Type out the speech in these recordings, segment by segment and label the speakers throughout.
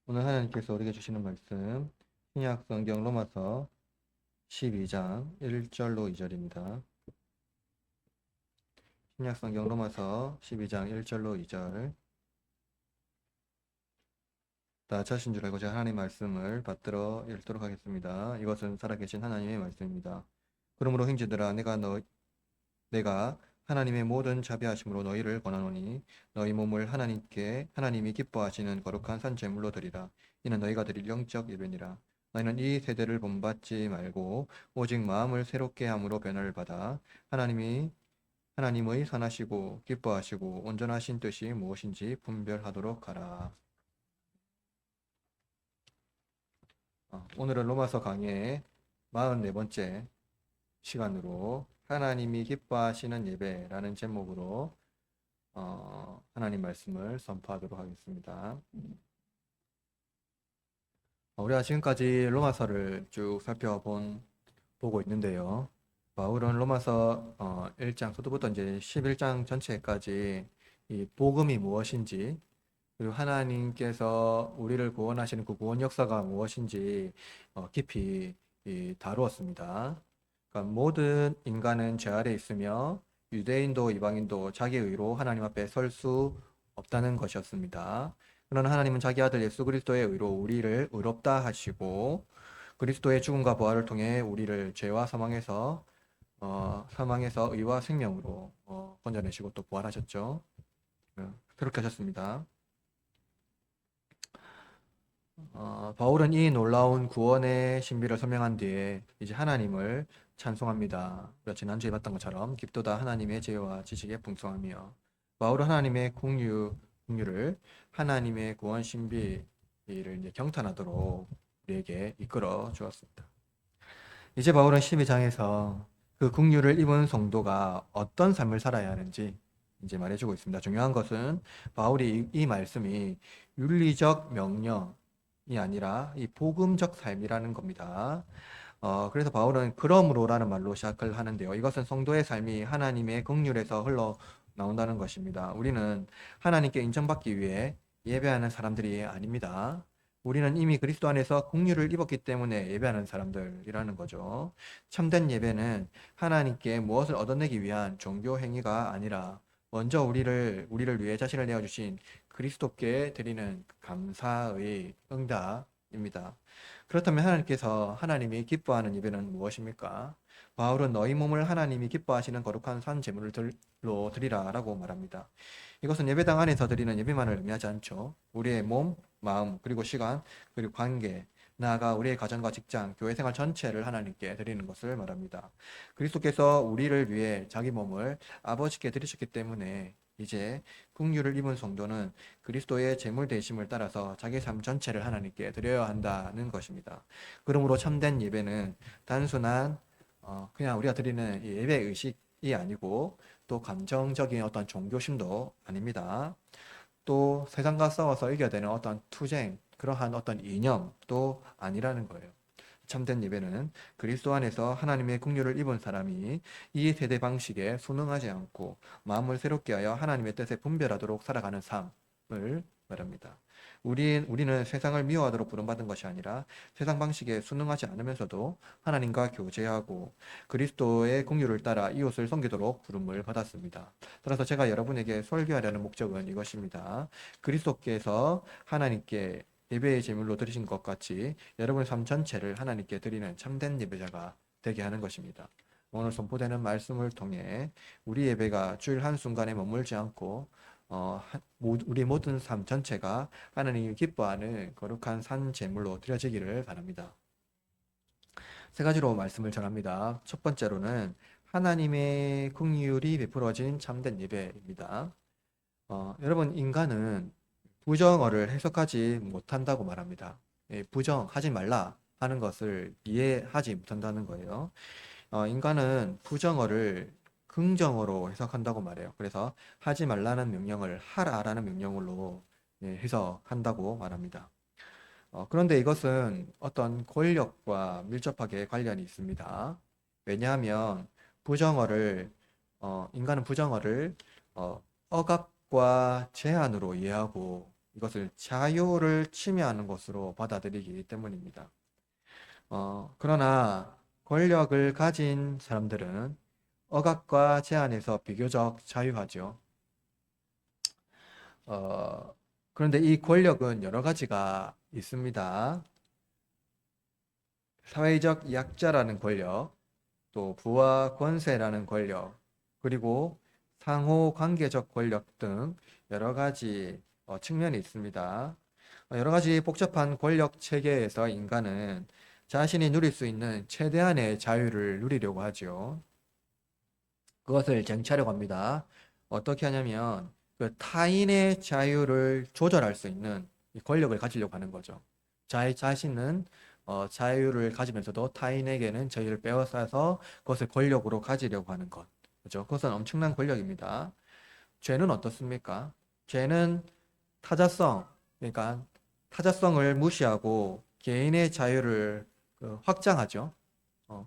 Speaker 1: 오늘 하나님께서 우리에게 주시는 말씀, 신약 성경 로마서 12장 1절로 2절입니다. 신약 성경 로마서 12장 1절로 2절. 다 자신 줄 알고 제가 하나님 말씀을 받들어 읽도록 하겠습니다. 이것은 살아계신 하나님의 말씀입니다. 그러므로 형제들아 내가 하나님의 모든 자비하심으로 너희를 권하노니 너희 몸을 하나님이 기뻐하시는 거룩한 산 제물로 드리라. 이는 너희가 드릴 영적 예배니라. 너희는 이 세대를 본받지 말고 오직 마음을 새롭게 함으로 변화를 받아 하나님의 선하시고 기뻐하시고 온전하신 뜻이 무엇인지 분별하도록 하라. 오늘은 로마서 강의 44번째 시간으로 하나님이 기뻐하시는 예배라는 제목으로 하나님 말씀을 선포하도록 하겠습니다. 우리가 지금까지 로마서를 쭉 보고 있는데요. 바울은 로마서 1장 서두부터 이제 11장 전체까지 이 복음이 무엇인지, 그리고 하나님께서 우리를 구원하시는 그 구원 역사가 무엇인지 깊이 다루었습니다. 그러니까 모든 인간은 죄 아래 있으며 유대인도 이방인도 자기 의로 하나님 앞에 설 수 없다는 것이었습니다. 그러나 하나님은 자기 아들 예수 그리스도의 의로 우리를 의롭다 하시고 그리스도의 죽음과 부활을 통해 우리를 죄와 사망에서 의와 생명으로 건져내시고 또 부활하셨죠. 그렇게 하셨습니다. 바울은 이 놀라운 구원의 신비를 설명한 뒤에 이제 하나님을 찬송합니다. 우리가 지난주에 봤던 것처럼 깊도다 하나님의 지혜와 지식의 풍성함이요. 바울은 하나님의 긍휼을 하나님의 구원 신비를 이제 경탄하도록 우리에게 이끌어 주었습니다. 이제 바울은 12장에서 그 긍휼을 입은 성도가 어떤 삶을 살아야 하는지 이제 말해주고 있습니다. 중요한 것은 바울이 이 말씀이 윤리적 명령이 아니라 이 복음적 삶이라는 겁니다. 그래서 바울은 그러므로라는 말로 시작을 하는데요. 이것은 성도의 삶이 하나님의 긍휼에서 흘러 나온다는 것입니다. 우리는 하나님께 인정받기 위해 예배하는 사람들이 아닙니다. 우리는 이미 그리스도 안에서 긍휼을 입었기 때문에 예배하는 사람들이라는 거죠. 참된 예배는 하나님께 무엇을 얻어내기 위한 종교 행위가 아니라 먼저 우리를 위해 자신을 내어 주신 그리스도께 드리는 감사의 응답입니다. 그렇다면 하나님께서 하나님이 기뻐하는 예배는 무엇입니까? 바울은 너희 몸을 하나님이 기뻐하시는 거룩한 산 제물로 드리라라고 말합니다. 이것은 예배당 안에서 드리는 예배만을 의미하지 않죠. 우리의 몸, 마음, 그리고 시간, 그리고 관계, 나아가 우리의 가정과 직장, 교회 생활 전체를 하나님께 드리는 것을 말합니다. 그리스도께서 우리를 위해 자기 몸을 아버지께 드리셨기 때문에 이제 긍휼을 입은 성도는 그리스도의 제물 되심을 따라서 자기 삶 전체를 하나님께 드려야 한다는 것입니다. 그러므로 참된 예배는 단순한 그냥 우리가 드리는 예배 의식이 아니고 또 감정적인 어떤 종교심도 아닙니다. 또 세상과 싸워서 이겨야 되는 어떤 투쟁, 그러한 어떤 이념도 아니라는 거예요. 참된 예배는 그리스도 안에서 하나님의 긍휼을 입은 사람이 이 세대 방식에 순응하지 않고 마음을 새롭게 하여 하나님의 뜻에 분별하도록 살아가는 삶을 말합니다. 우리는 세상을 미워하도록 부름받은 것이 아니라 세상 방식에 순응하지 않으면서도 하나님과 교제하고 그리스도의 긍휼을 따라 이웃을 섬기도록 부름을 받았습니다. 따라서 제가 여러분에게 설교하려는 목적은 이것입니다. 그리스도께서 하나님께 예배의 제물로 드리신 것 같이 여러분의 삶 전체를 하나님께 드리는 참된 예배자가 되게 하는 것입니다. 오늘 선포되는 말씀을 통해 우리 예배가 주일 한순간에 머물지 않고 우리 모든 삶 전체가 하나님이 기뻐하는 거룩한 산 제물로 드려지기를 바랍니다. 세 가지로 말씀을 전합니다. 첫 번째로는 하나님의 긍휼이 베풀어진 참된 예배입니다. 여러분, 인간은 부정어를 해석하지 못한다고 말합니다. 부정하지 말라 하는 것을 이해하지 못한다는 거예요. 인간은 부정어를 긍정어로 해석한다고 말해요. 그래서 하지 말라는 명령을 하라라는 명령으로 해석한다고 말합니다. 그런데 이것은 어떤 권력과 밀접하게 관련이 있습니다. 왜냐하면 부정어를 인간은 부정어를 억압과 제한으로 이해하고 이것을 자유를 침해하는 것으로 받아들이기 때문입니다. 그러나 권력을 가진 사람들은 억압과 제한에서 비교적 자유하죠. 그런데 이 권력은 여러 가지가 있습니다. 사회적 약자라는 권력, 또 부와 권세라는 권력, 그리고 상호 관계적 권력 등 여러 가지 측면이 있습니다. 여러 가지 복잡한 권력 체계에서 인간은 자신이 누릴 수 있는 최대한의 자유를 누리려고 하죠. 그것을 쟁취하려고 합니다. 어떻게 하냐면 그 타인의 자유를 조절할 수 있는 이 권력을 가지려고 하는 거죠. 자신은 자유를 가지면서도 타인에게는 자유를 빼앗아서 그것을 권력으로 가지려고 하는 것. 그죠? 그것은 엄청난 권력입니다. 죄는 어떻습니까? 죄는 타자성, 그러니까 타자성을 무시하고 개인의 자유를 확장하죠. 어,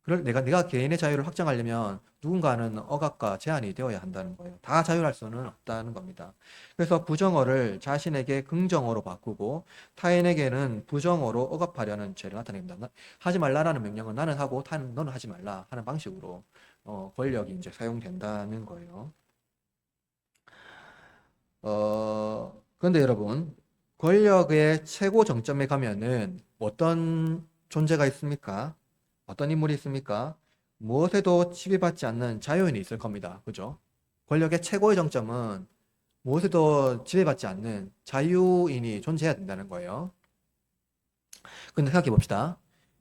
Speaker 1: 내가 개인의 자유를 확장하려면 누군가는 억압과 제한이 되어야 한다는 거예요. 다 자유할 수는 없다는 겁니다. 그래서 부정어를 자신에게 긍정어로 바꾸고 타인에게는 부정어로 억압하려는 죄를 나타냅니다. 하지 말라라는 명령은 나는 하고 너는 하지 말라 하는 방식으로 권력이 이제 사용된다는 거예요. 그런데 여러분, 권력의 최고 정점에 가면은 어떤 존재가 있습니까? 어떤 인물이 있습니까? 무엇에도 지배받지 않는 자유인이 있을 겁니다. 그죠? 권력의 최고의 정점은 무엇에도 지배받지 않는 자유인이 존재해야 된다는 거예요. 근데 생각해 봅시다.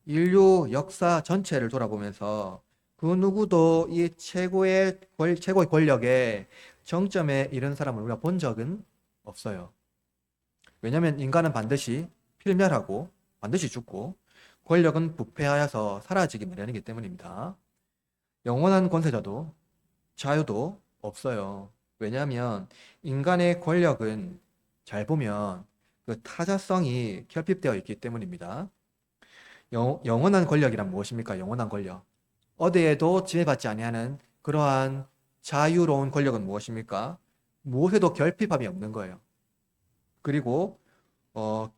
Speaker 1: 인류 역사 전체를 돌아보면서 그 누구도 이 최고의 권력의 정점에 이른 사람을 우리가 본 적은 없어요. 왜냐하면 인간은 반드시 필멸하고 반드시 죽고 권력은 부패하여서 사라지기 마련이기 때문입니다. 영원한 권세자도 자유도 없어요. 왜냐하면 인간의 권력은 잘 보면 그 타자성이 결핍되어 있기 때문입니다. 영원한 권력이란 무엇입니까? 영원한 권력. 어디에도 지배받지 아니하는 그러한 자유로운 권력은 무엇입니까? 무엇에도 결핍함이 없는 거예요. 그리고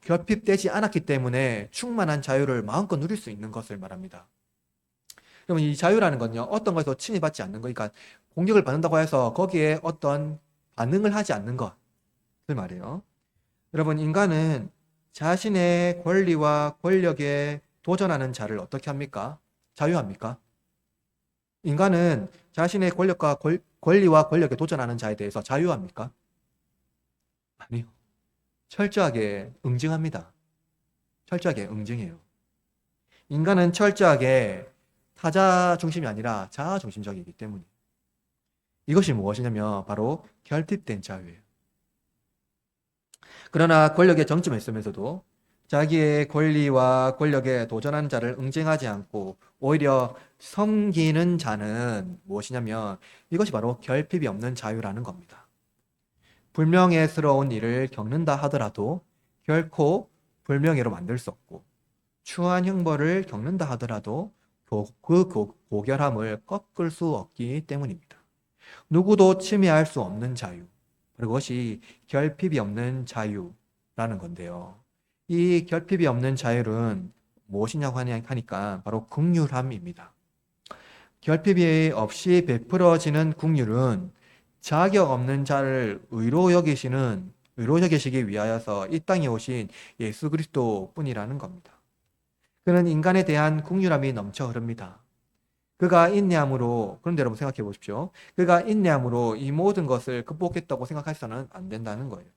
Speaker 1: 결핍되지 않았기 때문에 충만한 자유를 마음껏 누릴 수 있는 것을 말합니다. 그러면 이 자유라는 건요, 어떤 것에서 침해받지 않는 거, 그러니까 공격을 받는다고 해서 거기에 어떤 반응을 하지 않는 것을 말이에요. 여러분, 인간은 자신의 권리와 권력에 도전하는 자를 어떻게 합니까? 자유합니까? 인간은 자신의 권리와 권력에 도전하는 자에 대해서 자유합니까? 아니요. 철저하게 응징합니다. 철저하게 응징해요. 인간은 철저하게 타자 중심이 아니라 자아 중심적이기 때문에 이것이 무엇이냐면 바로 결핍된 자유예요. 그러나 권력의 정점에 있으면서도 자기의 권리와 권력에 도전하는 자를 응징하지 않고 오히려 섬기는 자는 무엇이냐면 이것이 바로 결핍이 없는 자유라는 겁니다. 불명예스러운 일을 겪는다 하더라도 결코 불명예로 만들 수 없고 추한 형벌을 겪는다 하더라도 그 고결함을 꺾을 수 없기 때문입니다. 누구도 침해할 수 없는 자유. 그것이 결핍이 없는 자유라는 건데요. 이 결핍이 없는 자유는 무엇이냐고 하니까 바로 긍휼함입니다. 결핍이 없이 베풀어지는 긍휼은 자격 없는 자를 의로 여기시기 위하여서 이 땅에 오신 예수 그리스도 뿐이라는 겁니다. 그는 인간에 대한 긍휼함이 넘쳐 흐릅니다. 그가 인내함으로, 그런데 여러분 생각해 보십시오. 그가 인내함으로 이 모든 것을 극복했다고 생각해서는 안 된다는 거예요.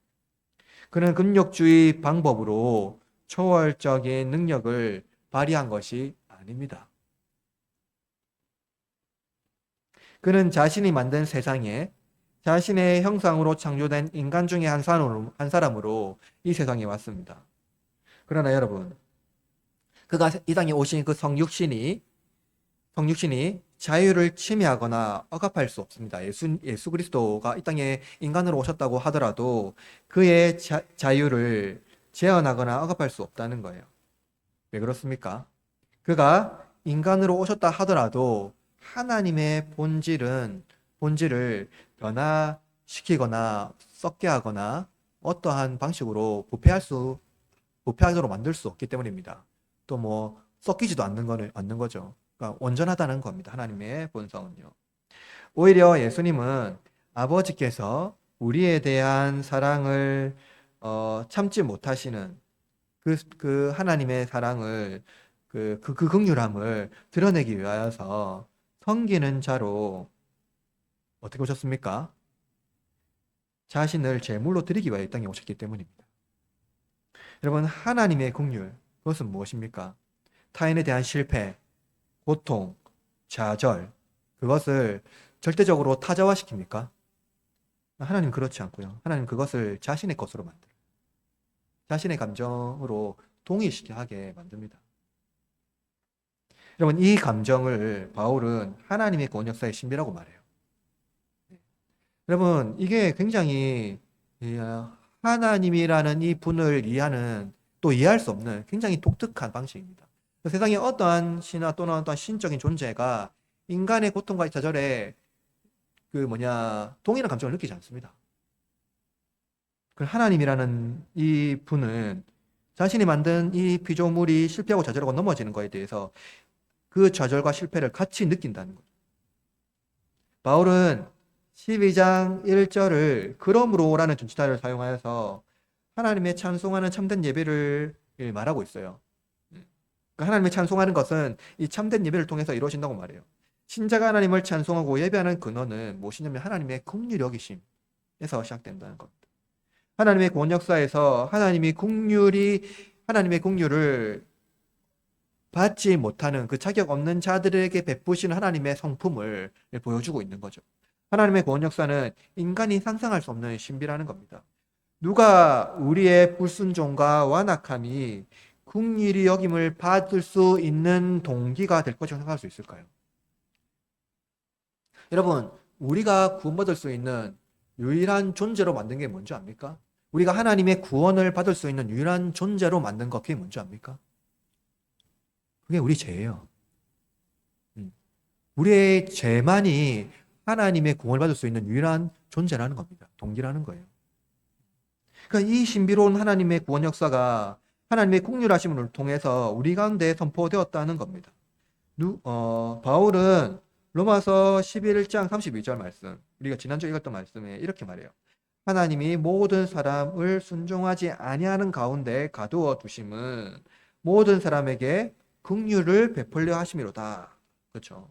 Speaker 1: 그는 근력주의 방법으로 초월적인 능력을 발휘한 것이 아닙니다. 그는 자신이 만든 세상에 자신의 형상으로 창조된 인간 중에 한 사람으로 이 세상에 왔습니다. 그러나 여러분, 그가 이 땅에 오신 그 성육신이 자유를 침해하거나 억압할 수 없습니다. 예수 그리스도가 이 땅에 인간으로 오셨다고 하더라도 그의 자유를 제한하거나 억압할 수 없다는 거예요. 왜 그렇습니까? 그가 인간으로 오셨다 하더라도 하나님의 본질을 변화시키거나 썩게 하거나 어떠한 방식으로 부패하도록 만들 수 없기 때문입니다. 또 뭐 섞이지도 않는 거죠. 그러니까 온전하다는 겁니다. 하나님의 본성은요. 오히려 예수님은 아버지께서 우리에 대한 사랑을 참지 못하시는 그 하나님의 사랑을 그 긍휼함을 드러내기 위하여서 섬기는 자로 어떻게 오셨습니까? 자신을 제물로 드리기 위하여 이 땅에 오셨기 때문입니다. 여러분, 하나님의 긍휼, 그것은 무엇입니까? 타인에 대한 실패, 고통, 좌절, 그것을 절대적으로 타자화시킵니까? 하나님 그렇지 않고요. 하나님 그것을 자신의 것으로 만들어요. 자신의 감정으로 동의시게 하게 만듭니다. 여러분, 이 감정을 바울은 하나님의 구원 역사의 신비라고 말해요. 여러분, 이게 굉장히 하나님이라는 이 분을 이해하는, 또 이해할 수 없는 굉장히 독특한 방식입니다. 세상에 어떠한 신화 또는 어떠한 신적인 존재가 인간의 고통과 좌절에 동일한 감정을 느끼지 않습니다. 그 하나님이라는 이 분은 자신이 만든 이 피조물이 실패하고 좌절하고 넘어지는 것에 대해서 그 좌절과 실패를 같이 느낀다는 거죠. 바울은 12장 1절을 그러므로라는 전치사를 사용하여서 하나님의 찬송하는 참된 예배를 말하고 있어요. 하나님의 찬송하는 것은 이 참된 예배를 통해서 이루어진다고 말해요. 신자가 하나님을 찬송하고 예배하는 근원은 무엇이냐면 하나님의 긍휼 여기심에서 시작된다는 겁니다. 하나님의 구원 역사에서 하나님의 긍휼을 받지 못하는 그 자격 없는 자들에게 베푸시는 하나님의 성품을 보여주고 있는 거죠. 하나님의 구원 역사는 인간이 상상할 수 없는 신비라는 겁니다. 누가 우리의 불순종과 완악함이 긍휼히 여김을 받을 수 있는 동기가 될 것이라고 생각할 수 있을까요? 여러분, 우리가 구원받을 수 있는 유일한 존재로 만든 게 뭔지 압니까? 우리가 하나님의 구원을 받을 수 있는 유일한 존재로 만든 것, 그게 뭔지 압니까? 그게 우리 죄예요. 우리의 죄만이 하나님의 구원을 받을 수 있는 유일한 존재라는 겁니다. 동기라는 거예요. 그러니까 이 신비로운 하나님의 구원 역사가 하나님의 긍휼하심을 통해서 우리 가운데 선포되었다는 겁니다. 바울은 로마서 11장 32절 말씀, 우리가 지난주에 읽었던 말씀에 이렇게 말해요. 하나님이 모든 사람을 순종하지 아니하는 가운데 가두어 두심은 모든 사람에게 긍휼을 베풀려 하심이로다. 그렇죠?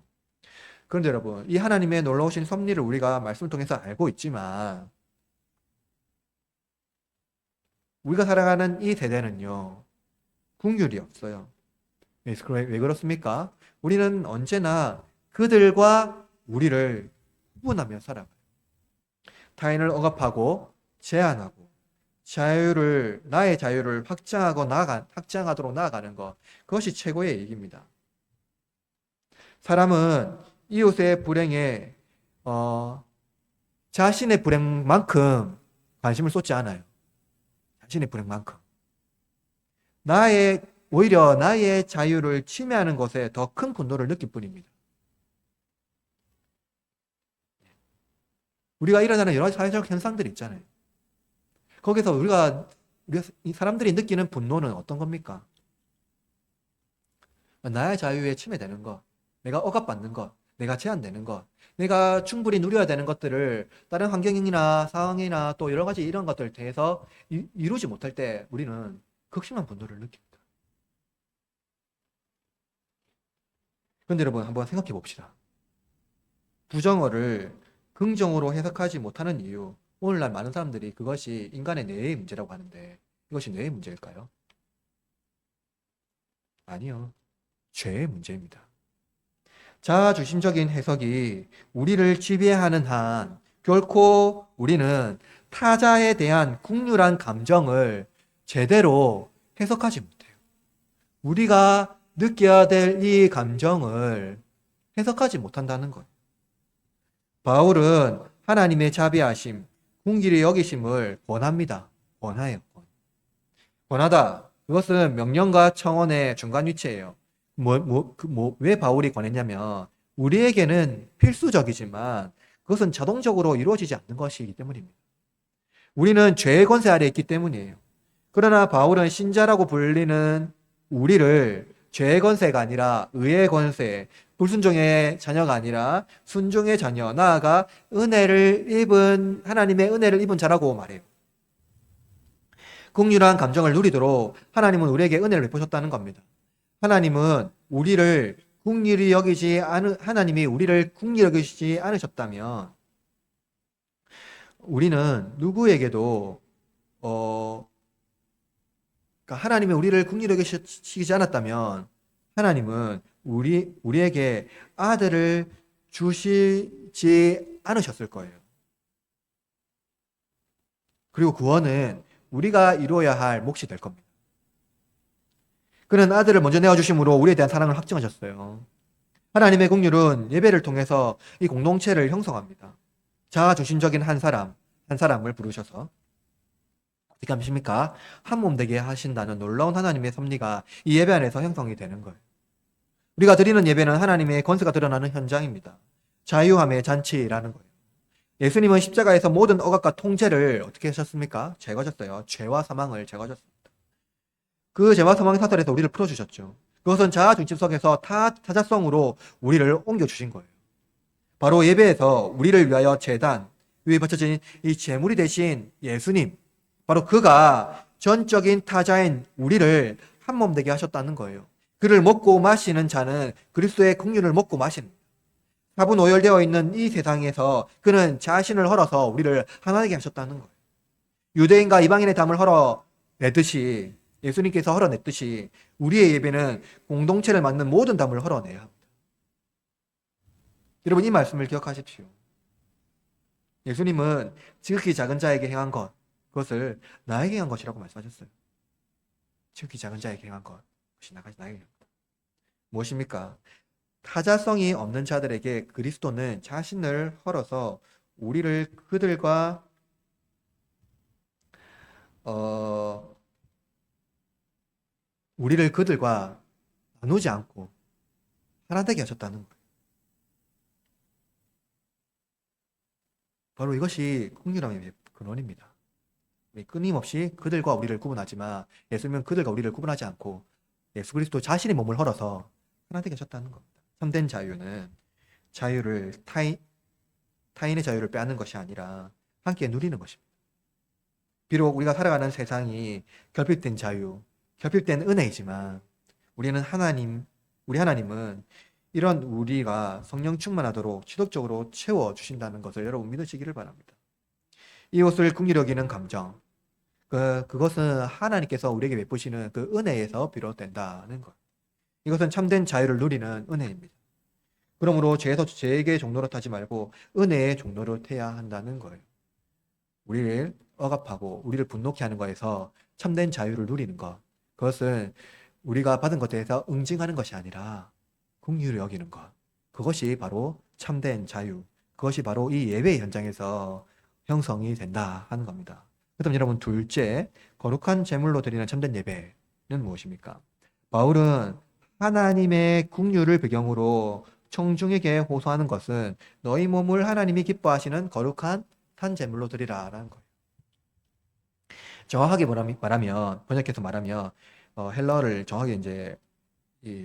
Speaker 1: 그런데 여러분, 이 하나님의 놀라우신 섭리를 우리가 말씀을 통해서 알고 있지만 우리가 살아가는 이 세대는요, 긍휼이 없어요. 왜 그렇습니까? 우리는 언제나 그들과 우리를 구분하며 살아가요. 타인을 억압하고 제한하고 나의 자유를 확장하도록 나아가는 것, 그것이 최고의 이익입니다. 사람은 이웃의 불행에 자신의 불행만큼 관심을 쏟지 않아요. 자신의 불행만큼. 오히려 나의 자유를 침해하는 것에 더 큰 분노를 느낄 뿐입니다. 우리가 일어나는 여러 사회적 현상들이 있잖아요. 거기서 이 사람들이 느끼는 분노는 어떤 겁니까? 나의 자유에 침해되는 것, 내가 억압받는 것, 내가 제한되는 것, 내가 충분히 누려야 되는 것들을 다른 환경이나 상황이나 또 여러 가지 이런 것들에 대해서 이루지 못할 때 우리는 극심한 분노를 느낍니다. 그런데 여러분, 한번 생각해 봅시다. 부정어를 긍정으로 해석하지 못하는 이유, 오늘날 많은 사람들이 그것이 인간의 뇌의 문제라고 하는데 이것이 뇌의 문제일까요? 아니요. 죄의 문제입니다. 자아중심적인 해석이 우리를 지배하는 한 결코 우리는 타자에 대한 국률한 감정을 제대로 해석하지 못해요. 우리가 느껴야 될 이 감정을 해석하지 못한다는 거예요. 바울은 하나님의 자비하심, 궁길의 여기심을 권합니다. 권해요. 권하다. 그것은 명령과 청원의 중간 위치예요. 왜 바울이 권했냐면 우리에게는 필수적이지만 그것은 자동적으로 이루어지지 않는 것이기 때문입니다. 우리는 죄의 권세 아래 있기 때문이에요. 그러나 바울은 신자라고 불리는 우리를 죄의 권세가 아니라 의의 권세, 불순종의 자녀가 아니라 순종의 자녀, 나아가 하나님의 은혜를 입은 자라고 말해요. 긍휼한 감정을 누리도록 하나님은 우리에게 은혜를 베푸셨다는 겁니다. 하나님이 우리를 긍휼히 여기지 않으셨다면 우리는 누구에게도 그러니까 하나님이 우리를 긍휼히 여기시지 않았다면 하나님은 우리에게 아들을 주시지 않으셨을 거예요. 그리고 구원은 우리가 이루어야 할 몫이 될 겁니다. 그는 아들을 먼저 내어주심으로 우리에 대한 사랑을 확증하셨어요. 하나님의 긍휼은 예배를 통해서 이 공동체를 형성합니다. 자아중심적인 한 사람을 부르셔서 어떻게 하십니까? 한 몸 되게 하신다는 놀라운 하나님의 섭리가 이 예배 안에서 형성이 되는 거예요. 우리가 드리는 예배는 하나님의 권세가 드러나는 현장입니다. 자유함의 잔치라는 거예요. 예수님은 십자가에서 모든 억압과 통제를 어떻게 하셨습니까? 제거하셨어요. 죄와 사망을 제거하셨습니다. 그 죄와 사망의 사슬에서 우리를 풀어주셨죠. 그것은 자아 중심 속에서 타자성으로 우리를 옮겨주신 거예요. 바로 예배에서 우리를 위하여 제단 위에 바쳐진 이 제물이 되신 예수님, 바로 그가 전적인 타자인 우리를 한 몸 되게 하셨다는 거예요. 그를 먹고 마시는 자는 그리스도의 긍휼을 먹고 마시는, 사분오열되어 있는 이 세상에서 그는 자신을 헐어서 우리를 하나 되게 하셨다는 거예요. 유대인과 이방인의 담을 헐어내듯이, 예수님께서 헐어냈듯이 우리의 예배는 공동체를 맡는 모든 담을 헐어내야 합니다. 여러분, 이 말씀을 기억하십시오. 예수님은 지극히 작은 자에게 행한 것, 그것을 나에게 행한 것이라고 말씀하셨어요. 지극히 작은 자에게 행한 것, 그것이 나에게 행한 것. 무엇입니까? 타자성이 없는 자들에게 그리스도는 자신을 헐어서 우리를 그들과 나누지 않고 하나 되게 하셨다는 거예요. 바로 이것이 긍휼함의 근원입니다. 끊임없이 그들과 우리를 구분하지만 예수님은 그들과 우리를 구분하지 않고 예수 그리스도 자신의 몸을 헐어서 하나 되게 하셨다는 겁니다. 참된 자유는 타인의 자유를 빼앗는 것이 아니라 함께 누리는 것입니다. 비록 우리가 살아가는 세상이 결핍된 자유, 결핍된 은혜이지만 우리 하나님은 이런 우리가 성령 충만하도록 지속적으로 채워주신다는 것을 여러분 믿으시기를 바랍니다. 이것을 긍휼히 여기는 감정, 그것은 하나님께서 우리에게 베푸시는 그 은혜에서 비롯된다는 것. 이것은 참된 자유를 누리는 은혜입니다. 그러므로 죄에게 종노릇 하지 말고 은혜의 종노릇 해야 한다는 거예요. 우리를 억압하고 우리를 분노케 하는 것에서 참된 자유를 누리는 것, 그것은 우리가 받은 것에 대해서 응징하는 것이 아니라 긍휼히 여기는 것, 그것이 바로 참된 자유, 그것이 바로 이 예배 현장에서 형성이 된다 하는 겁니다. 그렇다면 여러분, 둘째, 거룩한 제물로 드리는 참된 예배는 무엇입니까? 바울은 하나님의 긍휼을 배경으로 청중에게 호소하는 것은 너희 몸을 하나님이 기뻐하시는 거룩한 산 제물로 드리라라는 거예요. 정확하게 말하면, 번역해서 말하면 헬러를 정확하게 이제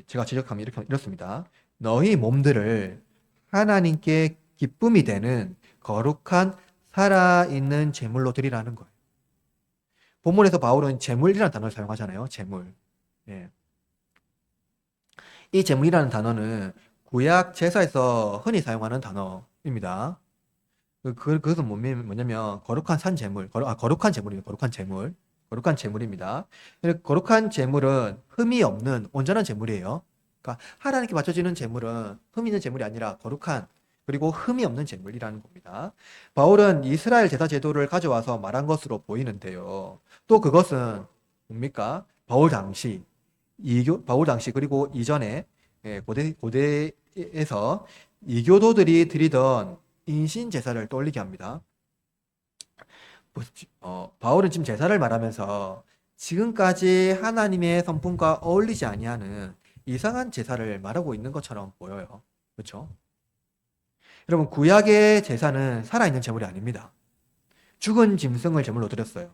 Speaker 1: 제가 지적하면 이렇습니다. 너희 몸들을 하나님께 기쁨이 되는 거룩한 살아있는 제물로 드리라는 거예요. 본문에서 바울은 제물이라는 단어를 사용하잖아요. 제물. 예. 이 제물이라는 단어는 구약 제사에서 흔히 사용하는 단어입니다. 그것은 뭐냐면 거룩한 산 제물, 거룩한 제물입니다. 거룩한 제물입니다. 거룩한 제물은 흠이 없는 온전한 제물이에요. 그러니까 하나님께 바쳐지는 제물은 흠 있는 제물이 아니라 거룩한, 그리고 흠이 없는 제물이라는 겁니다. 바울은 이스라엘 제사 제도를 가져와서 말한 것으로 보이는데요. 또 그것은 뭡니까? 바울 당시 그리고 이전에 고대에서 이교도들이 드리던 인신 제사를 떠올리게 합니다. 바울은 지금 제사를 말하면서 지금까지 하나님의 성품과 어울리지 아니하는 이상한 제사를 말하고 있는 것처럼 보여요. 그렇죠? 여러분, 구약의 제사는 살아있는 제물이 아닙니다. 죽은 짐승을 제물로 드렸어요.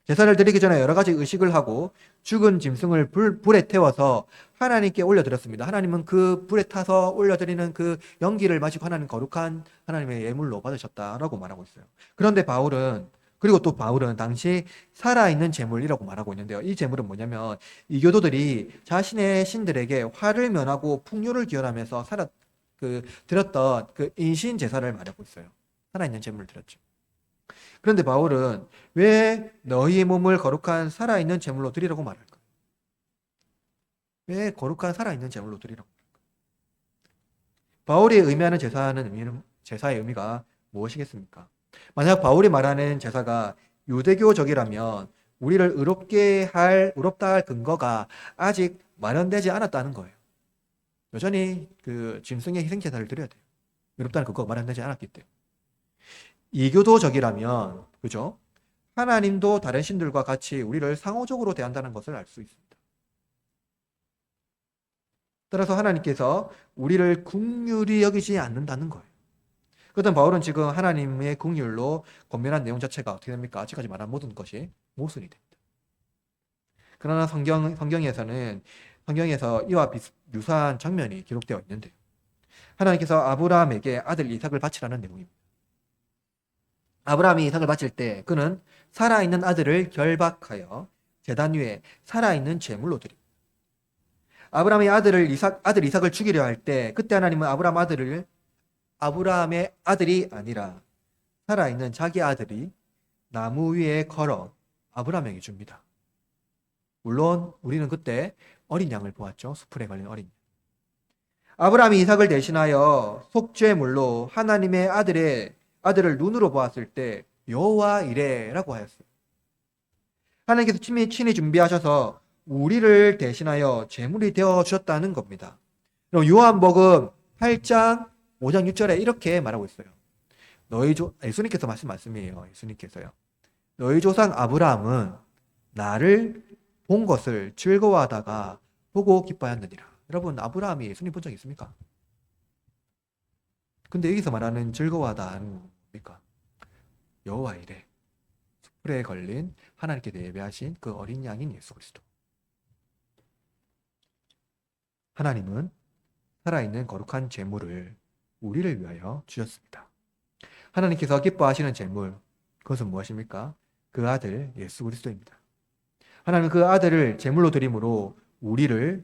Speaker 1: 제사를 드리기 전에 여러 가지 의식을 하고 죽은 짐승을 불에 태워서 하나님께 올려드렸습니다. 하나님은 그 불에 타서 올려드리는 그 연기를 마시고 하나님 거룩한 하나님의 예물로 받으셨다라고 말하고 있어요. 그런데 그리고 또 바울은 당시 살아있는 제물이라고 말하고 있는데요. 이 제물은 뭐냐면 이교도들이 자신의 신들에게 화를 면하고 풍요를 기원하면서 드렸던 그 인신 제사를 말하고 있어요. 살아있는 제물을 드렸죠. 그런데 바울은 왜 너희의 몸을 거룩한 살아있는 제물로 드리라고 말할까? 왜 거룩한 살아있는 제물로 드리라고 말할까? 바울이 의미하는 제사의 의미가 무엇이겠습니까? 만약 바울이 말하는 제사가 유대교적이라면 우리를 의롭다 할 근거가 아직 마련되지 않았다는 거예요. 여전히 그 짐승의 희생제사를 드려야 돼요. 의롭다는 근거가 마련되지 않았기 때문에. 이교도적이라면, 그죠? 하나님도 다른 신들과 같이 우리를 상호적으로 대한다는 것을 알 수 있습니다. 따라서 하나님께서 우리를 긍휼히 여기지 않는다는 거예요. 그렇다면 바울은 지금 하나님의 긍휼로 권면한 내용 자체가 어떻게 됩니까? 아직까지 말한 모든 것이 모순이 됩니다. 그러나 성경에서 이와 유사한 장면이 기록되어 있는데요. 하나님께서 아브라함에게 아들 이삭을 바치라는 내용입니다. 아브라함이 이삭을 바칠 때 그는 살아있는 아들을 결박하여 제단 위에 살아있는 제물로 드립니다. 아브라함이 아들 이삭을 죽이려 할 때 그때 하나님은 아브라함의 아들이 아니라 살아있는 자기 아들이 나무 위에 걸어 아브라함에게 줍니다. 물론 우리는 그때 어린 양을 보았죠. 수풀에 걸린 어린 양. 아브라함이 이삭을 대신하여 속죄물로 하나님의 아들을 눈으로 보았을 때 여호와 이레라고 하였어요. 하나님께서 친히 준비하셔서 우리를 대신하여 제물이 되어 주셨다는 겁니다. 그럼 요한복음 8장 5장 6절에 이렇게 말하고 있어요. 예수님께서 말씀이에요. 예수님께서요. 너희 조상 아브라함은 나를 본 것을 즐거워하다가 보고 기뻐하였느니라. 여러분, 아브라함이 예수님 본 적 있습니까? 근데 여기서 말하는 즐거워하다는 뭡니까? 여호와 이레, 숯불에 걸린 하나님께 예배하신 그 어린 양인 예수 그리스도. 하나님은 살아있는 거룩한 제물을 우리를 위하여 주셨습니다. 하나님께서 기뻐하시는 제물, 그것은 무엇입니까? 그 아들 예수 그리스도입니다. 하나님은 그 아들을 제물로 드림으로 우리를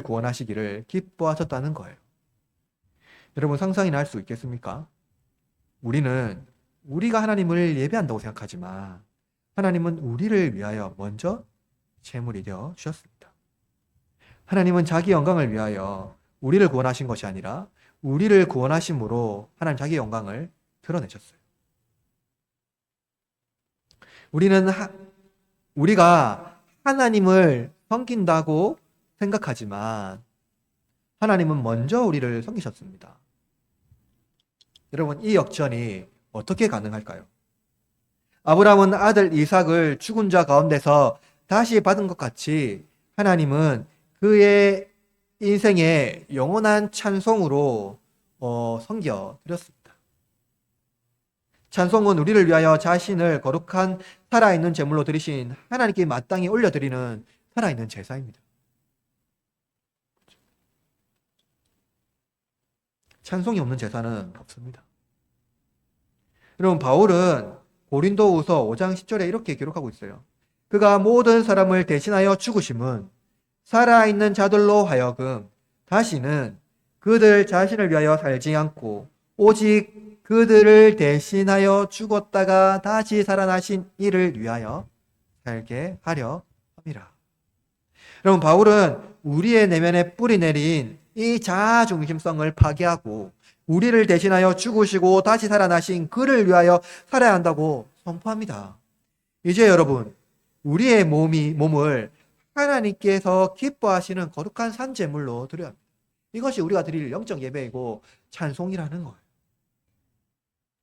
Speaker 1: 구원하시기를 기뻐하셨다는 거예요. 여러분, 상상이나 할 수 있겠습니까? 우리가 하나님을 예배한다고 생각하지만 하나님은 우리를 위하여 먼저 제물이 되어 주셨습니다. 하나님은 자기 영광을 위하여 우리를 구원하신 것이 아니라 우리를 구원하심으로 하나님 자기 영광을 드러내셨어요. 우리가 하나님을 섬긴다고 생각하지만 하나님은 먼저 우리를 섬기셨습니다. 여러분, 이 역전이 어떻게 가능할까요? 아브라함은 아들 이삭을 죽은 자 가운데서 다시 받은 것 같이 하나님은 그의 인생의 영원한 찬송으로 섬겨드렸습니다. 찬송은 우리를 위하여 자신을 거룩한 살아있는 제물로 드리신 하나님께 마땅히 올려드리는 살아있는 제사입니다. 찬송이 없는 제사는 없습니다. 여러분, 바울은 고린도후서 5장 10절에 이렇게 기록하고 있어요. 그가 모든 사람을 대신하여 죽으심은 살아있는 자들로 하여금 다시는 그들 자신을 위하여 살지 않고 오직 그들을 대신하여 죽었다가 다시 살아나신 이를 위하여 살게 하려 함이라. 여러분, 바울은 우리의 내면에 뿌리 내린 이 자아 중심성을 파괴하고 우리를 대신하여 죽으시고 다시 살아나신 그를 위하여 살아야 한다고 선포합니다. 이제 여러분, 우리의 몸을 하나님께서 기뻐하시는 거룩한 산제물로 드려야 합니다. 이것이 우리가 드릴 영적 예배이고 찬송이라는 거예요.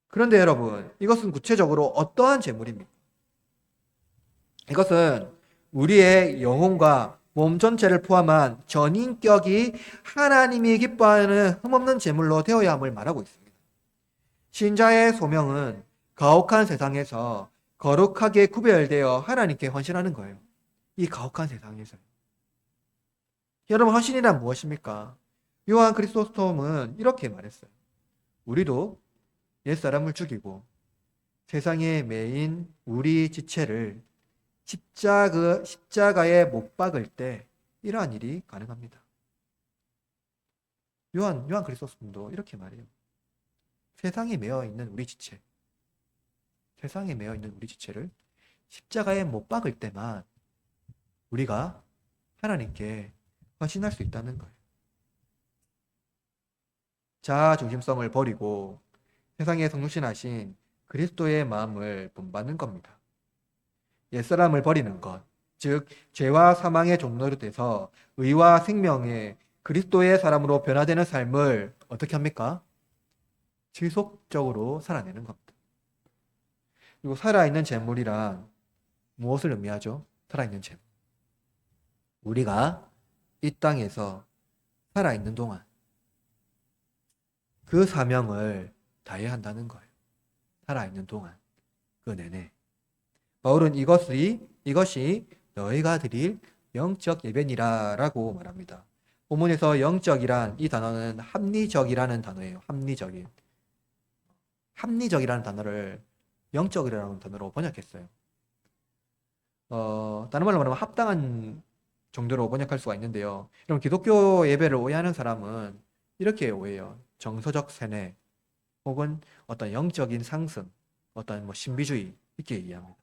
Speaker 1: 그런데 여러분, 이것은 구체적으로 어떠한 제물입니까? 이것은 우리의 영혼과 몸 전체를 포함한 전인격이 하나님이 기뻐하는 흠없는 제물로 되어야 함을 말하고 있습니다. 신자의 소명은 가혹한 세상에서 거룩하게 구별되어 하나님께 헌신하는 거예요. 이 가혹한 세상에서. 여러분, 헌신이란 무엇입니까? 요한 그리스도스톰은 이렇게 말했어요. 우리도 옛사람을 죽이고 세상에 매인 우리 지체를 십자가에 못 박을 때 이러한 일이 가능합니다. 요한 그리스도스도 이렇게 말해요. 세상에 매여 있는 우리 지체, 세상에 매여 있는 우리 지체를 십자가에 못 박을 때만 우리가 하나님께 헌신할 수 있다는 거예요. 자아 중심성을 버리고 세상에 성육신하신 그리스도의 마음을 본받는 겁니다. 옛사람을 버리는 것, 즉 죄와 사망의 종로로 돼서 의와 생명의 그리스도의 사람으로 변화되는 삶을 어떻게 합니까? 지속적으로 살아내는 겁니다. 그리고 살아있는 재물이란 무엇을 의미하죠? 살아있는 재물. 우리가 이 땅에서 살아있는 동안 그 사명을 다해야 한다는 거예요. 살아있는 동안 그 내내. 바울은 이것이 너희가 드릴 영적 예배니라 라고 말합니다. 본문에서 영적이란 이 단어는 합리적이라는 단어예요. 합리적이라는 단어를 영적이라는 단어로 번역했어요. 다른 말로 말하면 합당한 정도로 번역할 수가 있는데요. 그럼 기독교 예배를 오해하는 사람은 이렇게 오해해요. 정서적 세뇌 혹은 어떤 영적인 상승, 어떤 신비주의 이렇게 이해합니다.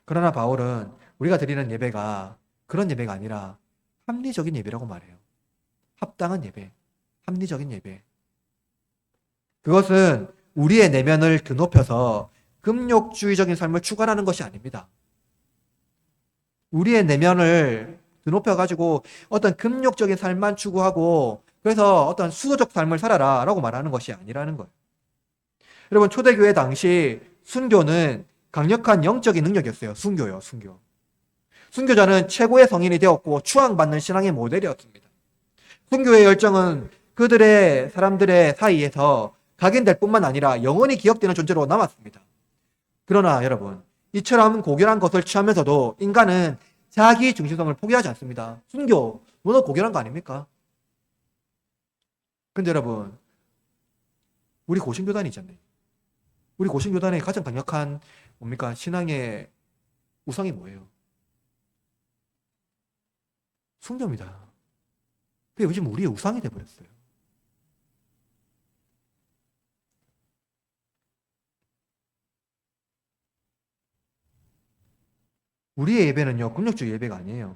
Speaker 1: 그러나 바울은 우리가 드리는 예배가 그런 예배가 아니라 합리적인 예배라고 말해요. 합당한 예배, 합리적인 예배. 그것은 우리의 내면을 드높여서 금욕주의적인 삶을 추구하는 것이 아닙니다. 우리의 내면을 드높여가지고 어떤 금욕적인 삶만 추구하고 그래서 어떤 수도적 삶을 살아라 라고 말하는 것이 아니라는 거예요. 여러분, 초대교회 당시 순교는 강력한 영적인 능력이었어요. 순교요. 순교자는 최고의 성인이 되었고 추앙받는 신앙의 모델이었습니다. 순교의 열정은 사람들의 사이에서 각인될 뿐만 아니라 영원히 기억되는 존재로 남았습니다. 그러나 여러분, 이처럼 고결한 것을 취하면서도 인간은 자기 중심성을 포기하지 않습니다. 순교, 너무 고결한 거 아닙니까? 근데 여러분, 우리 고신교단이잖아요. 우리 고신교단의 가장 강력한 뭡니까? 신앙의 우상이 뭐예요? 순교입니다. 그게 요즘 우리의 우상이 되어버렸어요. 우리의 예배는요, 금욕주의 예배가 아니에요.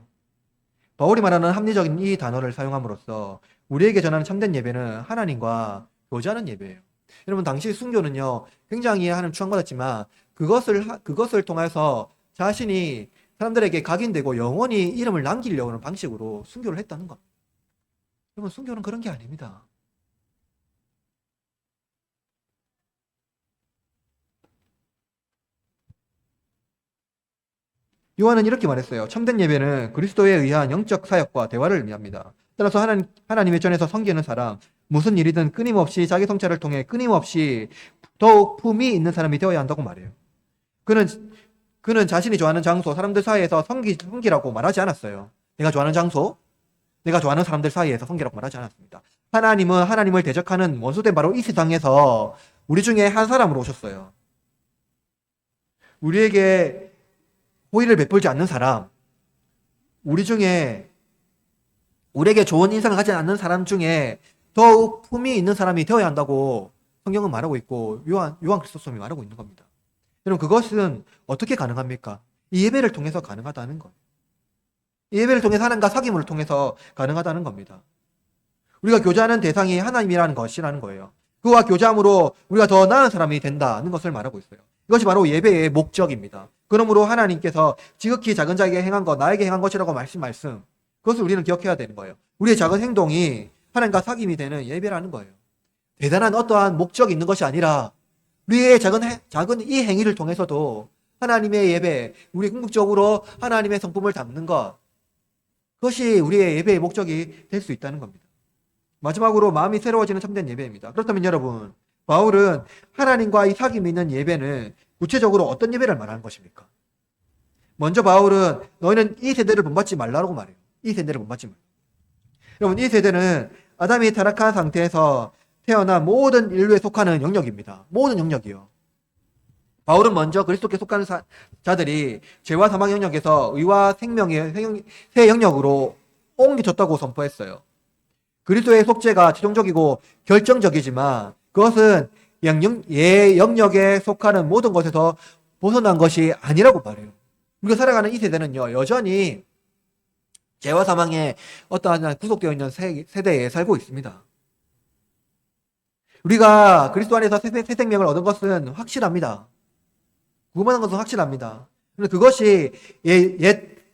Speaker 1: 바울이 말하는 합리적인 이 단어를 사용함으로써 우리에게 전하는 참된 예배는 하나님과 교제하는 예배예요. 여러분, 당시 순교는요, 굉장히 하나님 추앙받았지만 그것을 통해서 자신이 사람들에게 각인되고 영원히 이름을 남기려고 하는 방식으로 순교를 했다는 겁니다. 여러분, 순교는 그런 게 아닙니다. 요한은 이렇게 말했어요. 참된 예배는 그리스도에 의한 영적 사역과 대화를 의미합니다. 따라서 하나님의 전에서 섬기는 사람, 무슨 일이든 끊임없이 자기 성찰을 통해 끊임없이 더욱 품이 있는 사람이 되어야 한다고 말해요. 그는 자신이 좋아하는 장소, 사람들 사이에서 섬기라고 말하지 않았어요. 내가 좋아하는 장소, 내가 좋아하는 사람들 사이에서 섬기라고 말하지 않았습니다. 하나님은 하나님을 대적하는 원수된 바로 이 세상에서 우리 중에 한 사람으로 오셨어요. 우리에게 호의를 베풀지 않는 사람, 우리에게 좋은 인상을 가지 않는 사람 중에 더욱 품이 있는 사람이 되어야 한다고 성경은 말하고 있고 요한 그리스도스님이 말하고 있는 겁니다. 여러분, 그것은 어떻게 가능합니까? 이 예배를 통해서 가능하다는 거예요. 이 예배를 통해서 하나님과 사귐을 통해서 가능하다는 겁니다. 우리가 교제하는 대상이 하나님이라는 것이라는 거예요. 그와 교제함으로 우리가 더 나은 사람이 된다는 것을 말하고 있어요. 이것이 바로 예배의 목적입니다. 그러므로 하나님께서 지극히 작은 자에게 행한 것, 나에게 행한 것이라고 말씀. 그것을 우리는 기억해야 되는 거예요. 우리의 작은 행동이 하나님과 사귐이 되는 예배라는 거예요. 대단한 어떠한 목적이 있는 것이 아니라 우리의 작은 이 행위를 통해서도 하나님의 예배, 우리 궁극적으로 하나님의 성품을 담는 것, 그것이 우리의 예배의 목적이 될 수 있다는 겁니다. 마지막으로 마음이 새로워지는 참된 예배입니다. 그렇다면 여러분, 바울은 하나님과의 사귐이 있는 예배는 구체적으로 어떤 예배를 말하는 것입니까? 먼저 바울은 너희는 이 세대를 본받지 말라고 말해요. 이 세대를 본받지 말라. 여러분, 이 세대는 아담이 타락한 상태에서 태어난 모든 인류에 속하는 영역입니다. 모든 영역이요. 바울은 먼저 그리스도께 속하는 자들이 죄와 사망 영역에서 의와 생명의 새 영역으로 옮겨졌다고 선포했어요. 그리스도의 속죄가 최종적이고 결정적이지만 그것은 예 영역에 속하는 모든 것에서 벗어난 것이 아니라고 말해요. 우리가 살아가는 이 세대는요, 여전히 죄와 사망에 어떠한 구속되어 있는 세대에 살고 있습니다. 우리가 그리스도 안에서 새 생명을 얻은 것은 확실합니다. 구원받은 것은 확실합니다. 그런데 그것이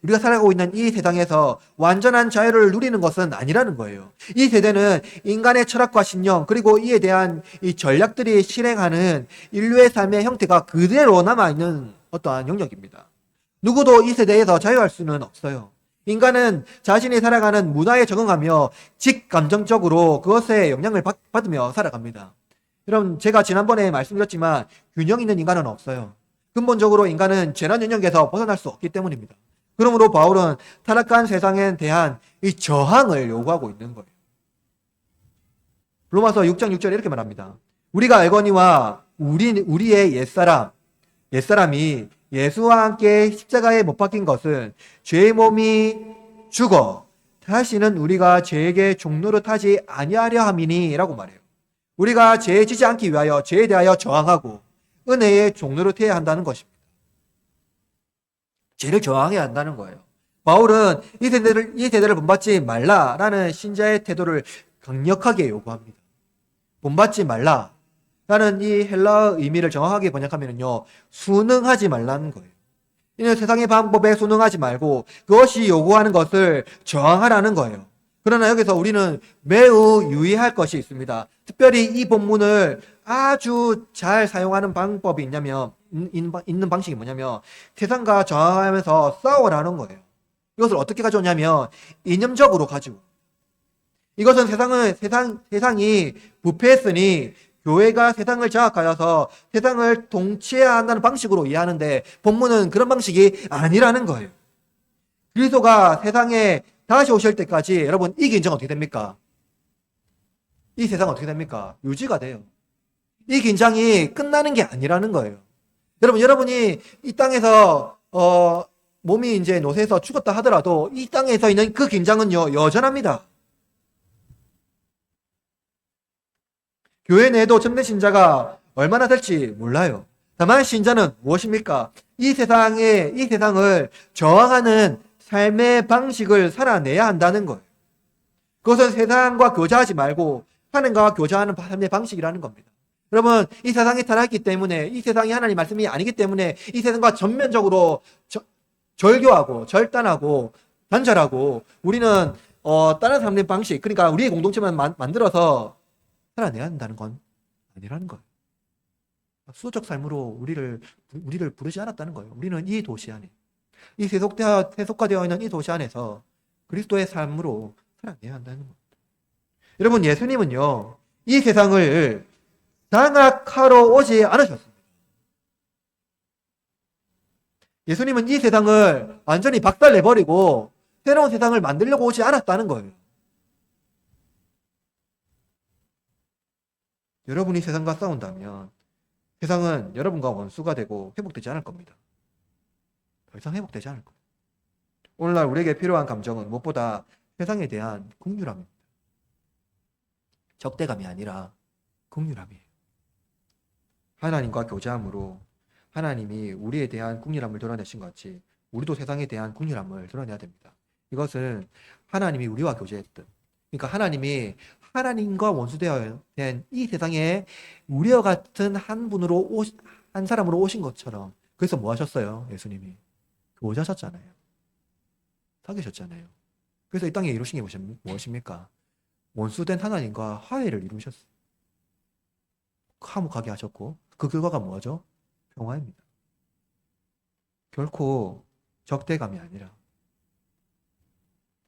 Speaker 1: 우리가 살아가고 있는 이 세상에서 완전한 자유를 누리는 것은 아니라는 거예요. 이 세대는 인간의 철학과 신념 그리고 이에 대한 이 전략들이 실행하는 인류의 삶의 형태가 그대로 남아있는 어떠한 영역입니다. 누구도 이 세대에서 자유할 수는 없어요. 인간은 자신이 살아가는 문화에 적응하며 직감정적으로 그것에 영향을 받으며 살아갑니다. 여러분, 제가 지난번에 말씀드렸지만 균형 있는 인간은 없어요. 근본적으로 인간은 죄난 영역에서 벗어날 수 없기 때문입니다. 그러므로 바울은 타락한 세상에 대한 이 저항을 요구하고 있는 거예요. 로마서 6장 6절에 이렇게 말합니다. 우리가 알거니와 우리의 옛사람이 예수와 함께 십자가에 못 박힌 것은 죄의 몸이 죽어 다시는 우리가 죄에게 종노릇하지 아니하려 함이니라고 말해요. 우리가 죄에 지지 않기 위하여 죄에 대하여 저항하고 은혜에 종노릇해야 한다는 것입니다. 죄를 저항해야 한다는 거예요. 바울은 이 세대를 본받지 말라라는 신자의 태도를 강력하게 요구합니다. 본받지 말라라는 이 헬라어 의미를 정확하게 번역하면요, 순응하지 말라는 거예요. 이는 세상의 방법에 순응하지 말고 그것이 요구하는 것을 저항하라는 거예요. 그러나 여기서 우리는 매우 유의할 것이 있습니다. 특별히 이 본문을 아주 잘 사용하는 방법이 있는 방식이 뭐냐면 세상과 저항하면서 싸우라는 거예요. 이것을 어떻게 가져오냐면 이념적으로 가지고. 이것은 세상이 부패했으니 교회가 세상을 장악하여서 세상을 통치해야 한다는 방식으로 이해하는데 본문은 그런 방식이 아니라는 거예요. 그리스도가 세상에 다시 오실 때까지 여러분 이 긴장은 어떻게 됩니까? 이 세상은 어떻게 됩니까? 유지가 돼요. 이 긴장이 끝나는 게 아니라는 거예요. 여러분이 이 땅에서 몸이 이제 노쇠해서 죽었다 하더라도 이 땅에서 있는 그 긴장은요 여전합니다. 교회 내에도 참된 신자가 얼마나 될지 몰라요. 다만 신자는 무엇입니까? 이 세상을 저항하는 삶의 방식을 살아내야 한다는 거예요. 그것은 세상과 교제하지 말고 하나님과 교제하는 삶의 방식이라는 겁니다. 여러분, 이 세상이 타락했기 때문에, 이 세상이 하나님 말씀이 아니기 때문에 이 세상과 전면적으로 절교하고 절단하고 단절하고 우리는 다른 삶의 방식, 그러니까 우리의 공동체만 만들어서 살아내야 한다는 건 아니라는 거예요. 수적 삶으로 우리를 부르지 않았다는 거예요. 우리는 이 도시 안에, 이 세속화되어 있는 이 도시 안에서 그리스도의 삶으로 살아내야 한다는 겁니다. 여러분, 예수님은요, 이 세상을 장악하러 오지 않으셨습니다. 예수님은 이 세상을 완전히 박살내버리고 새로운 세상을 만들려고 오지 않았다는 거예요. 여러분이 세상과 싸운다면 세상은 여러분과 원수가 되고 회복되지 않을 겁니다. 더 이상 회복되지 않을 겁니다. 오늘날 우리에게 필요한 감정은 무엇보다 세상에 대한 긍휼함입니다. 적대감이 아니라 긍휼함이에요. 하나님과 교제함으로 하나님이 우리에 대한 긍휼함을 드러내신 것 같이 우리도 세상에 대한 긍휼함을 드러내야 됩니다. 이것은 하나님이 우리와 교제했던, 그러니까 하나님이 하나님과 원수되어 된 이 세상에 우리와 같은 한 사람으로 오신 것처럼, 그래서 뭐 하셨어요? 예수님이 교제하셨잖아요. 사귀셨잖아요. 그래서 이 땅에 이루신 게 무엇입니까? 원수된 하나님과 화해를 이루셨어요. 화목하게 하셨고 그 결과가 뭐죠? 평화입니다. 결코 적대감이 아니라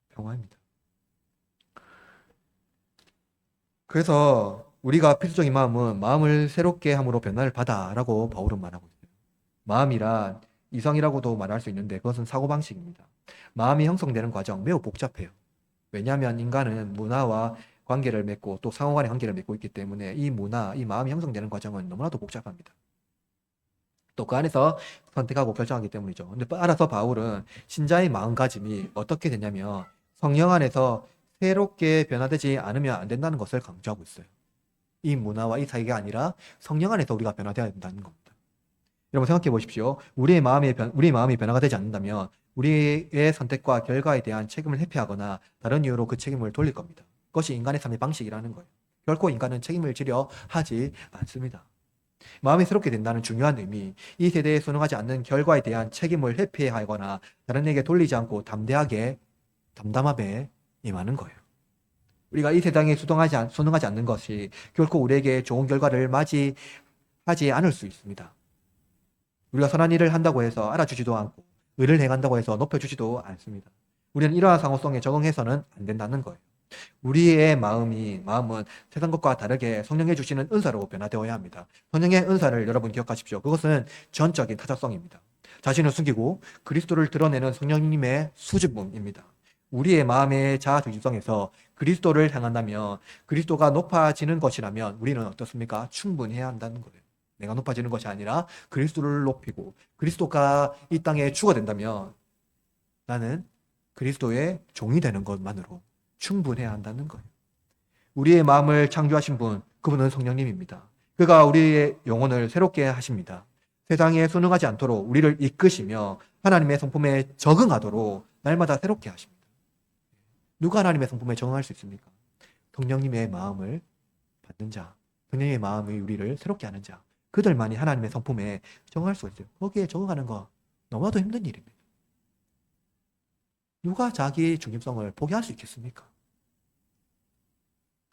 Speaker 1: 평화입니다. 그래서 우리가 필수적인 마음은 마음을 새롭게 함으로 변화를 받아라고 바울은 말하고 있어요. 마음이란 이성이라고도 말할 수 있는데 그것은 사고방식입니다. 마음이 형성되는 과정 매우 복잡해요. 왜냐하면 인간은 문화와 관계를 맺고 또 상호간의 관계를 맺고 있기 때문에 이 문화, 이 마음이 형성되는 과정은 너무나도 복잡합니다. 또 그 안에서 선택하고 결정하기 때문이죠. 근데 알아서 바울은 신자의 마음가짐이 어떻게 되냐면 성령 안에서 새롭게 변화되지 않으면 안 된다는 것을 강조하고 있어요. 이 문화와 이 사이가 아니라 성령 안에서 우리가 변화되어야 된다는 겁니다. 여러분 생각해 보십시오. 우리의 마음이 변화가 되지 않는다면 우리의 선택과 결과에 대한 책임을 회피하거나 다른 이유로 그 책임을 돌릴 겁니다. 그것이 인간의 삶의 방식이라는 거예요. 결코 인간은 책임을 지려 하지 않습니다. 마음이 새롭게 된다는 중요한 의미, 이 세대에 순응하지 않는 결과에 대한 책임을 회피하거나 다른 에게 돌리지 않고 담담함에 임하는 거예요. 우리가 이 세상에 순응하지 않는 것이 결코 우리에게 좋은 결과를 맞이하지 않을 수 있습니다. 우리가 선한 일을 한다고 해서 알아주지도 않고 의를 행한다고 해서 높여주지도 않습니다. 우리는 이러한 상호성에 적응해서는 안 된다는 거예요. 우리의 마음은 세상 것과 다르게 성령의 주시는 은사로 변화되어야 합니다. 성령의 은사를 여러분 기억하십시오. 그것은 전적인 타자성입니다. 자신을 숨기고 그리스도를 드러내는 성령님의 수줍음입니다. 우리의 마음의 자아 중심성에서 그리스도를 향한다면 그리스도가 높아지는 것이라면 우리는 어떻습니까? 충분해야 한다는 거예요. 내가 높아지는 것이 아니라 그리스도를 높이고 그리스도가 이 땅에 죽어된다면 나는 그리스도의 종이 되는 것만으로 충분해야 한다는 거예요. 우리의 마음을 창조하신 분, 그분은 성령님입니다. 그가 우리의 영혼을 새롭게 하십니다. 세상에 순응하지 않도록 우리를 이끄시며 하나님의 성품에 적응하도록 날마다 새롭게 하십니다. 누가 하나님의 성품에 적응할 수 있습니까? 성령님의 마음을 받는 자, 성령의 마음이 우리를 새롭게 하는 자, 그들만이 하나님의 성품에 적응할 수가 있어요. 거기에 적응하는 거 너무나도 힘든 일입니다. 누가 자기 중심성을 포기할 수 있겠습니까?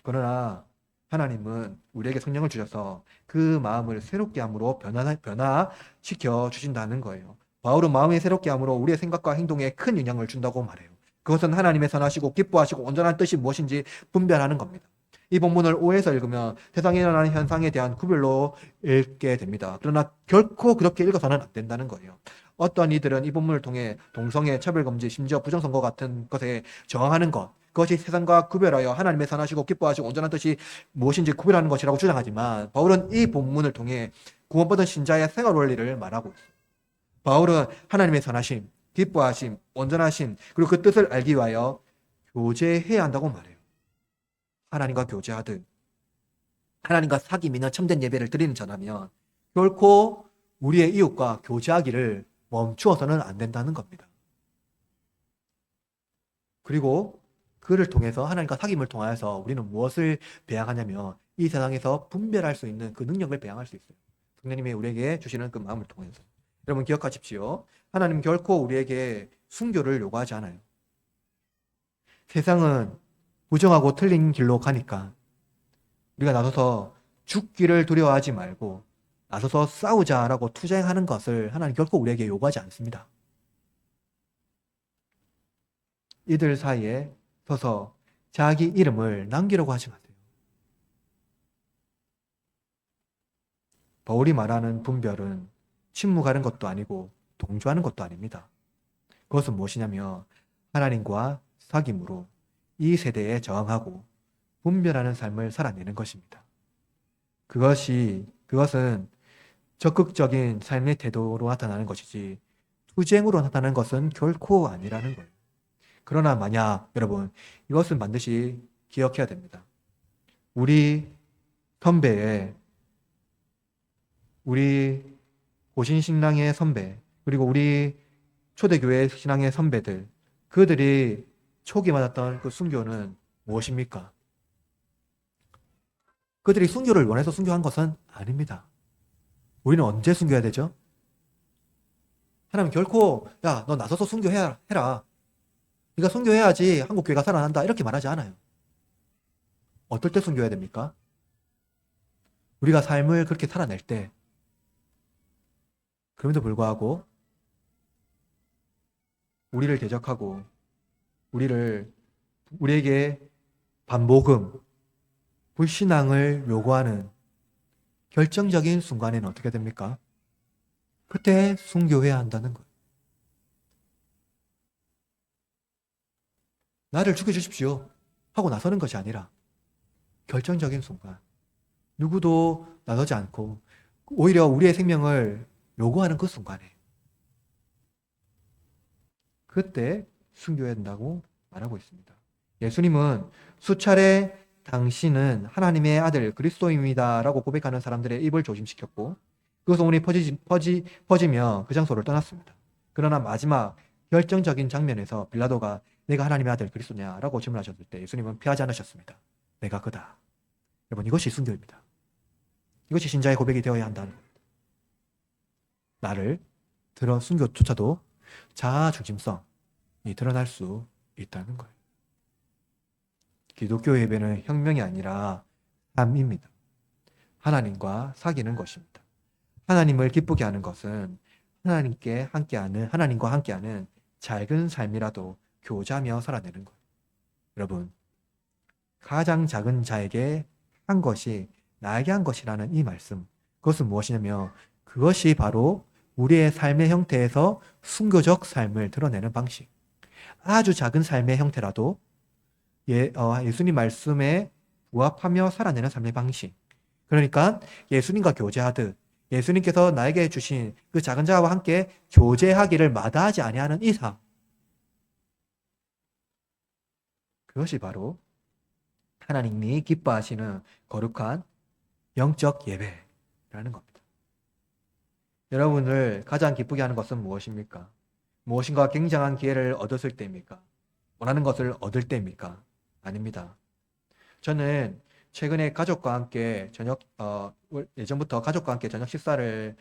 Speaker 1: 그러나 하나님은 우리에게 성령을 주셔서 그 마음을 새롭게 함으로 변화시켜 주신다는 거예요. 바울은 마음이 새롭게 함으로 우리의 생각과 행동에 큰 영향을 준다고 말해요. 그것은 하나님의 선하시고 기뻐하시고 온전한 뜻이 무엇인지 분별하는 겁니다. 이 본문을 오해해서 읽으면 세상에 일어나는 현상에 대한 구별로 읽게 됩니다. 그러나 결코 그렇게 읽어서는 안 된다는 거예요. 어떤 이들은 이 본문을 통해 동성애, 차별금지, 심지어 부정선거 같은 것에 저항하는 것, 그것이 세상과 구별하여 하나님의 선하시고 기뻐하시고 온전한 뜻이 무엇인지 구별하는 것이라고 주장하지만 바울은 이 본문을 통해 구원받은 신자의 생활 원리를 말하고 있습니다. 바울은 하나님의 선하심, 기뻐하심, 온전하심, 그리고 그 뜻을 알기 위하여 교제해야 한다고 말해요. 하나님과 교제하듯 하나님과 사귐이나 참된 예배를 드리는 자라면 결코 우리의 이웃과 교제하기를 멈추어서는 안 된다는 겁니다. 그리고 그를 통해서 하나님과 사귐을 통하여서 우리는 무엇을 배양하냐면 이 세상에서 분별할 수 있는 그 능력을 배양할 수 있어요. 성령님이 우리에게 주시는 그 마음을 통해서. 여러분 기억하십시오. 하나님 결코 우리에게 순교를 요구하지 않아요. 세상은 부정하고 틀린 길로 가니까 우리가 나서서 죽기를 두려워하지 말고 나서서 싸우자라고 투쟁하는 것을 하나님 결코 우리에게 요구하지 않습니다. 이들 사이에 서서 자기 이름을 남기려고 하지 마세요. 바울이 말하는 분별은 침묵하는 것도 아니고 동조하는 것도 아닙니다. 그것은 무엇이냐면 하나님과 사귐으로 이 세대에 저항하고 분별하는 삶을 살아내는 것입니다. 그것은 적극적인 삶의 태도로 나타나는 것이지 투쟁으로 나타나는 것은 결코 아니라는 거예요. 그러나 만약 여러분 이것은 반드시 기억해야 됩니다. 우리 선배의 우리 고신신앙의 선배 그리고 우리 초대교회 신앙의 선배들 그들이 초기 맞았던 그 순교는 무엇입니까? 그들이 순교를 원해서 순교한 것은 아닙니다. 우리는 언제 순교해야 되죠? 하나님 결코 야 너 나서서 순교해라 해라. 네가 순교해야지 한국교회가 살아난다 이렇게 말하지 않아요. 어떨 때 순교해야 됩니까? 우리가 삶을 그렇게 살아낼 때 그럼에도 불구하고 우리를 대적하고 우리에게 반복음 불신앙을 요구하는 결정적인 순간에는 어떻게 됩니까? 그때 순교해야 한다는 거예요. 나를 죽여주십시오 하고 나서는 것이 아니라 결정적인 순간, 누구도 나서지 않고 오히려 우리의 생명을 요구하는 그 순간에 그때 순교해야 된다고 말하고 있습니다. 예수님은 수차례 당신은 하나님의 아들 그리스도입니다 라고 고백하는 사람들의 입을 조심시켰고 그 소문이 퍼지며 그 장소를 떠났습니다. 그러나 마지막 결정적인 장면에서 빌라도가 내가 하나님의 아들 그리스도냐 라고 질문하셨을 때 예수님은 피하지 않으셨습니다. 내가 그다. 여러분, 이것이 순교입니다. 이것이 신자의 고백이 되어야 한다는 겁니다. 나를 들어 순교조차도 자아 중심성이 드러날 수 있다는 거예요. 기독교 예배는 혁명이 아니라 삶입니다. 하나님과 사귀는 것입니다. 하나님을 기쁘게 하는 것은 하나님과 함께하는 작은 삶이라도 교제하며 살아내는 거예요. 여러분, 가장 작은 자에게 한 것이 나에게 한 것이라는 이 말씀, 그것은 무엇이냐면 그것이 바로 우리의 삶의 형태에서 순교적 삶을 드러내는 방식. 아주 작은 삶의 형태라도 예수님 말씀에 부합하며 살아내는 삶의 방식. 그러니까 예수님과 교제하듯 예수님께서 나에게 주신 그 작은 자와 함께 교제하기를 마다하지 아니하는 이 삶. 그것이 바로 하나님이 기뻐하시는 거룩한 영적 예배라는 겁니다. 여러분을 가장 기쁘게 하는 것은 무엇입니까? 무엇인가 굉장한 기회를 얻었을 때입니까? 원하는 것을 얻을 때입니까? 아닙니다. 저는 최근에 가족과 함께 예전부터 가족과 함께 저녁 식사를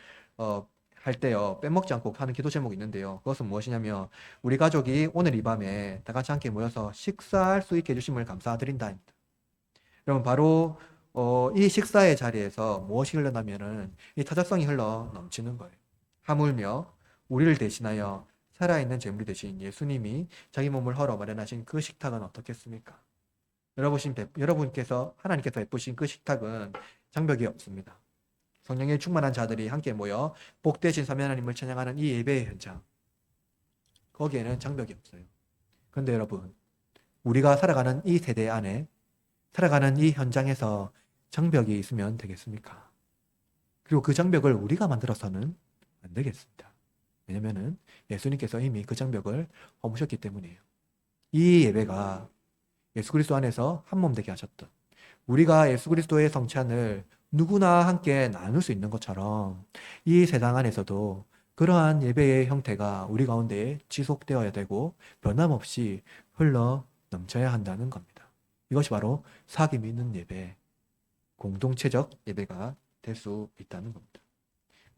Speaker 1: 할 때요, 빼먹지 않고 하는 기도 제목이 있는데요. 그것은 무엇이냐면 우리 가족이 오늘 이 밤에 다 같이 함께 모여서 식사할 수 있게 해주심을 감사드린다입니다. 여러분, 바로 이 식사의 자리에서 무엇이 흘러나면은 이 타자성이 흘러 넘치는 거예요. 하물며 우리를 대신하여 살아있는 제물이 되신 예수님이 자기 몸을 헐어 마련하신 그 식탁은 어떻겠습니까? 여러분께서 하나님께서 베푸신 그 식탁은 장벽이 없습니다. 성령에 충만한 자들이 함께 모여 복되신 삼위 하나님을 찬양하는 이 예배의 현장, 거기에는 장벽이 없어요. 그런데 여러분, 우리가 살아가는 이 세대 안에, 살아가는 이 현장에서 장벽이 있으면 되겠습니까? 그리고 그 장벽을 우리가 만들어서는 안 되겠습니다. 왜냐면은 예수님께서 이미 그 장벽을 허무셨기 때문이에요. 이 예배가 예수 그리스도 안에서 한 몸 되게 하셨던, 우리가 예수 그리스도의 성찬을 누구나 함께 나눌 수 있는 것처럼 이 세상 안에서도 그러한 예배의 형태가 우리 가운데 지속되어야 되고 변함없이 흘러 넘쳐야 한다는 겁니다. 이것이 바로 사귐이 있는 예배, 공동체적 예배가 될 수 있다는 겁니다.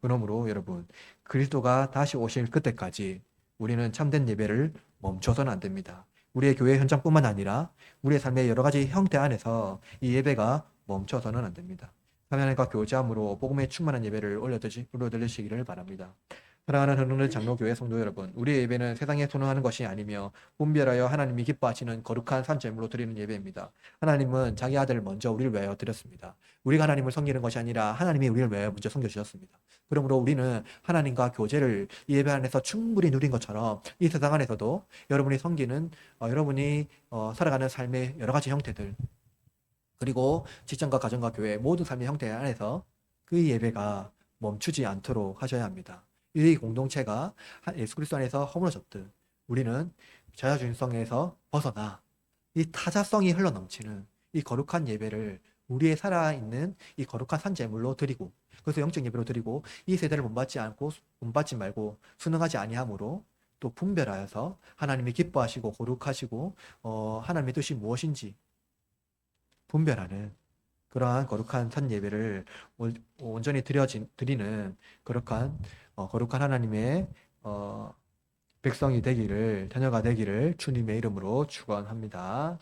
Speaker 1: 그러므로 여러분, 그리스도가 다시 오실 그때까지 우리는 참된 예배를 멈춰서는 안 됩니다. 우리의 교회 현장뿐만 아니라 우리의 삶의 여러 가지 형태 안에서 이 예배가 멈춰서는 안 됩니다. 하나님과 교제함으로 복음에 충만한 예배를 올려드리시기를 바랍니다. 사랑하는 흐르는 장로교회 성도 여러분, 우리의 예배는 세상에 선호하는 것이 아니며 분별하여 하나님이 기뻐하시는 거룩한 산제물로 드리는 예배입니다. 하나님은 자기 아들을 먼저 우리를 위하여 드렸습니다. 우리가 하나님을 섬기는 것이 아니라 하나님이 우리를 위하여 먼저 섬겨주셨습니다. 그러므로 우리는 하나님과 교제를 이 예배 안에서 충분히 누린 것처럼 이 세상 안에서도 여러분이 섬기는 여러분이 살아가는 삶의 여러 가지 형태들, 그리고 직장과 가정과 교회 모든 삶의 형태 안에서 그 예배가 멈추지 않도록 하셔야 합니다. 이 공동체가 예수 그리스도 안에서 허물어졌듯 우리는 자아중심성에서 벗어나 이 타자성이 흘러넘치는 이 거룩한 예배를 우리의 살아있는 이 거룩한 산제물로 드리고, 그래서 영적 예배로 드리고, 이 세대를 본받지 말고 순응하지 아니함으로 또 분별하여서 하나님이 기뻐하시고 거룩하시고 하나님의 뜻이 무엇인지 분별하는 그러한 거룩한 산 예배를 온전히 드리는 거룩한 하나님의 백성이 되기를, 자녀가 되기를 주님의 이름으로 축원합니다.